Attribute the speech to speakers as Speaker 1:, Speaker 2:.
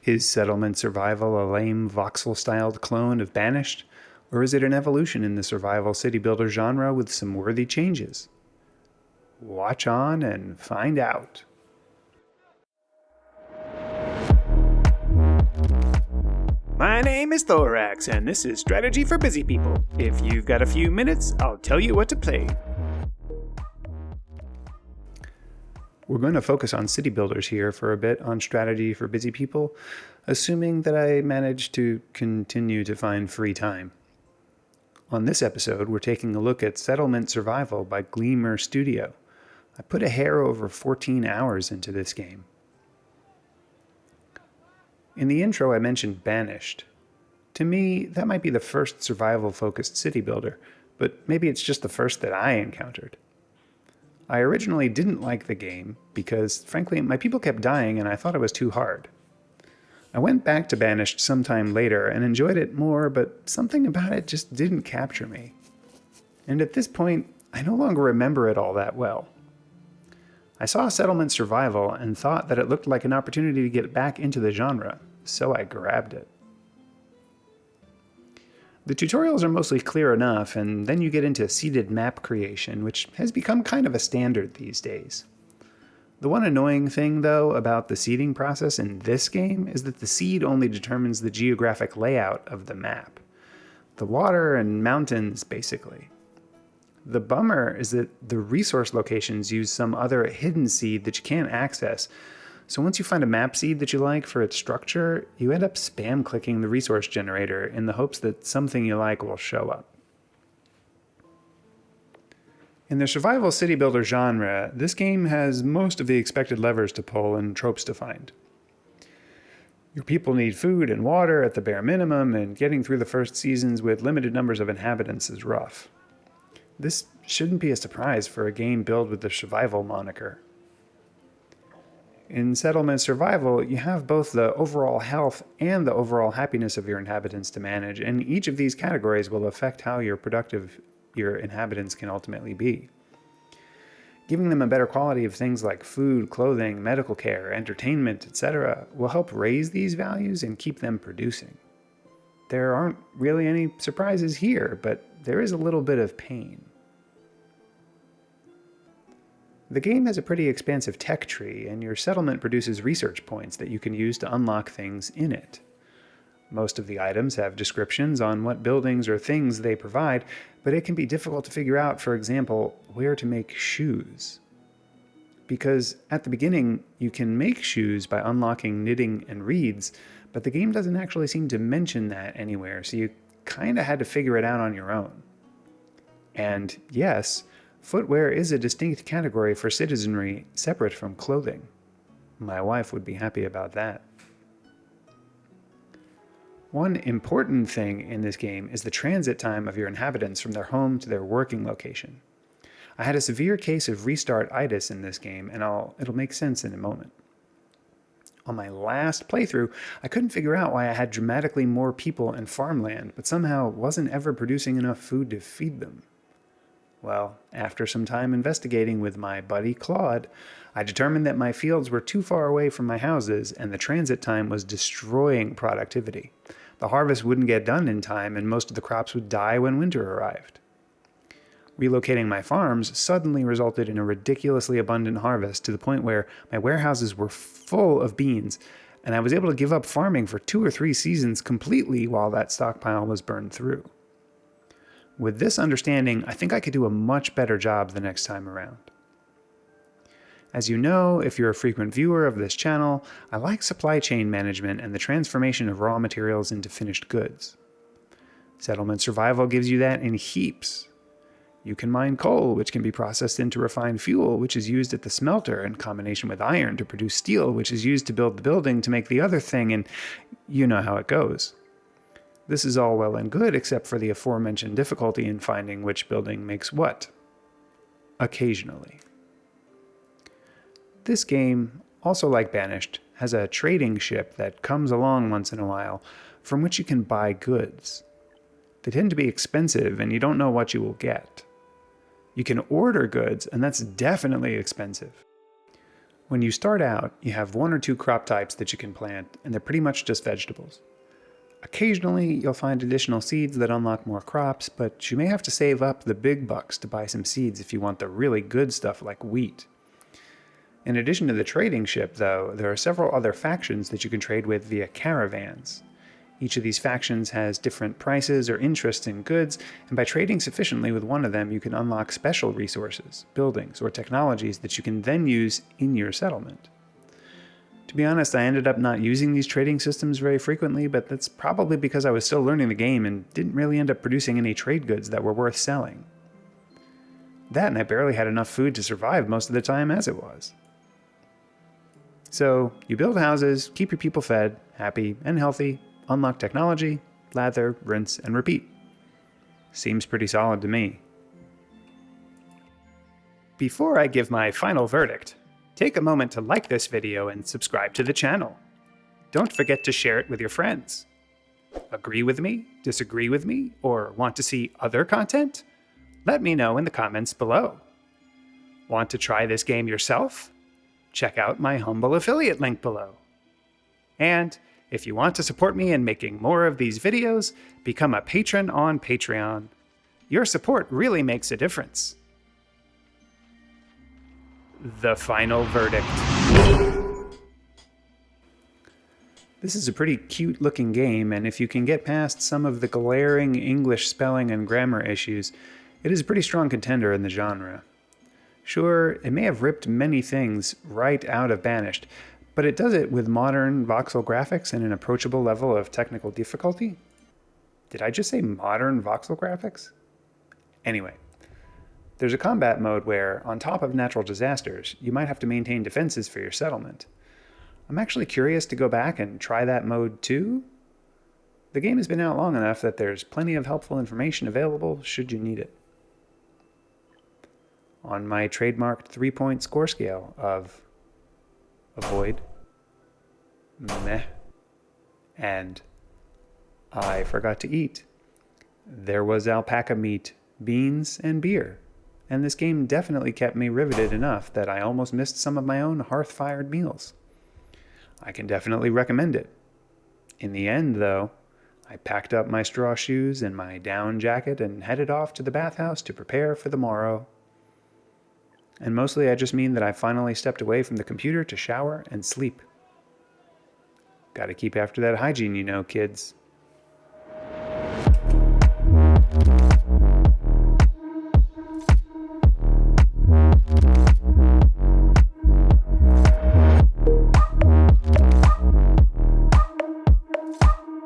Speaker 1: Is Settlement Survival a lame voxel-styled clone of Banished, or is it an evolution in the survival city builder genre with some worthy changes? Watch on and find out. My name is Thoraxe, and this is Strategy for Busy People. If you've got a few minutes, I'll tell you what to play. We're going to focus on city builders here for a bit on Strategy for Busy People, assuming that I manage to continue to find free time. On this episode, we're taking a look at Settlement Survival by Gleamer Studio. I put a hair over 14 hours into this game. In the intro, I mentioned Banished. To me, that might be the first survival-focused city builder, but maybe it's just the first that I encountered. I originally didn't like the game because, frankly, my people kept dying and I thought it was too hard. I went back to Banished sometime later and enjoyed it more, but something about it just didn't capture me. And at this point, I no longer remember it all that well. I saw Settlement Survival and thought that it looked like an opportunity to get back into the genre, so I grabbed it. The tutorials are mostly clear enough, and then you get into seeded map creation, which has become kind of a standard these days. The one annoying thing, though, about the seeding process in this game is that the seed only determines the geographic layout of the map. The water and mountains, basically. The bummer is that the resource locations use some other hidden seed that you can't access, so once you find a map seed that you like for its structure, you end up spam clicking the resource generator in the hopes that something you like will show up. In the survival city builder genre, this game has most of the expected levers to pull and tropes to find. Your people need food and water at the bare minimum, and getting through the first seasons with limited numbers of inhabitants is rough. This shouldn't be a surprise for a game billed with the survival moniker. In Settlement Survival, you have both the overall health and the overall happiness of your inhabitants to manage, and each of these categories will affect how productive your inhabitants can ultimately be. Giving them a better quality of things like food, clothing, medical care, entertainment, etc. will help raise these values and keep them producing. There aren't really any surprises here, but there is a little bit of pain. The game has a pretty expansive tech tree, and your settlement produces research points that you can use to unlock things in it. Most of the items have descriptions on what buildings or things they provide, but it can be difficult to figure out, for example, where to make shoes. Because at the beginning, you can make shoes by unlocking knitting and reeds, but the game doesn't actually seem to mention that anywhere, so you kinda had to figure it out on your own. And yes, footwear is a distinct category for citizenry separate from clothing. My wife would be happy about that. One important thing in this game is the transit time of your inhabitants from their home to their working location. I had a severe case of restart-itis in this game, and it'll make sense in a moment. On my last playthrough, I couldn't figure out why I had dramatically more people and farmland, but somehow wasn't ever producing enough food to feed them. Well, after some time investigating with my buddy Claude, I determined that my fields were too far away from my houses and the transit time was destroying productivity. The harvest wouldn't get done in time and most of the crops would die when winter arrived. Relocating my farms suddenly resulted in a ridiculously abundant harvest to the point where my warehouses were full of beans, and I was able to give up farming for 2 or 3 seasons completely while that stockpile was burned through. With this understanding, I think I could do a much better job the next time around. As you know, if you're a frequent viewer of this channel, I like supply chain management and the transformation of raw materials into finished goods. Settlement Survival gives you that in heaps. You can mine coal, which can be processed into refined fuel, which is used at the smelter in combination with iron to produce steel, which is used to build the building to make the other thing, and you know how it goes. This is all well and good, except for the aforementioned difficulty in finding which building makes what. Occasionally. This game, also like Banished, has a trading ship that comes along once in a while, from which you can buy goods. They tend to be expensive, and you don't know what you will get. You can order goods, and that's definitely expensive. When you start out, you have 1 or 2 crop types that you can plant, and they're pretty much just vegetables. Occasionally, you'll find additional seeds that unlock more crops, but you may have to save up the big bucks to buy some seeds if you want the really good stuff like wheat. In addition to the trading ship, though, there are several other factions that you can trade with via caravans. Each of these factions has different prices or interests in goods, and by trading sufficiently with one of them, you can unlock special resources, buildings, or technologies that you can then use in your settlement. To be honest, I ended up not using these trading systems very frequently, but that's probably because I was still learning the game and didn't really end up producing any trade goods that were worth selling. That, and I barely had enough food to survive most of the time as it was. So, you build houses, keep your people fed, happy, and healthy, unlock technology, lather, rinse, and repeat. Seems pretty solid to me. Before I give my final verdict, take a moment to like this video and subscribe to the channel. Don't forget to share it with your friends. Agree with me, disagree with me, or want to see other content? Let me know in the comments below. Want to try this game yourself? Check out my humble affiliate link below. And if you want to support me in making more of these videos, become a patron on Patreon. Your support really makes a difference. The final verdict. This is a pretty cute looking game, and if you can get past some of the glaring English spelling and grammar issues, it is a pretty strong contender in the genre. Sure, it may have ripped many things right out of Banished, but it does it with modern voxel graphics and an approachable level of technical difficulty. Did I just say modern voxel graphics? Anyway, there's a combat mode where, on top of natural disasters, you might have to maintain defenses for your settlement. I'm actually curious to go back and try that mode too. The game has been out long enough that there's plenty of helpful information available should you need it. On my trademarked 3-point score scale of avoid, meh, and I forgot to eat, there was alpaca meat, beans, and beer, and this game definitely kept me riveted enough that I almost missed some of my own hearth-fired meals. I can definitely recommend it. In the end, though, I packed up my straw shoes and my down jacket and headed off to the bathhouse to prepare for the morrow. And mostly I just mean that I finally stepped away from the computer to shower and sleep. Gotta keep after that hygiene, you know, kids.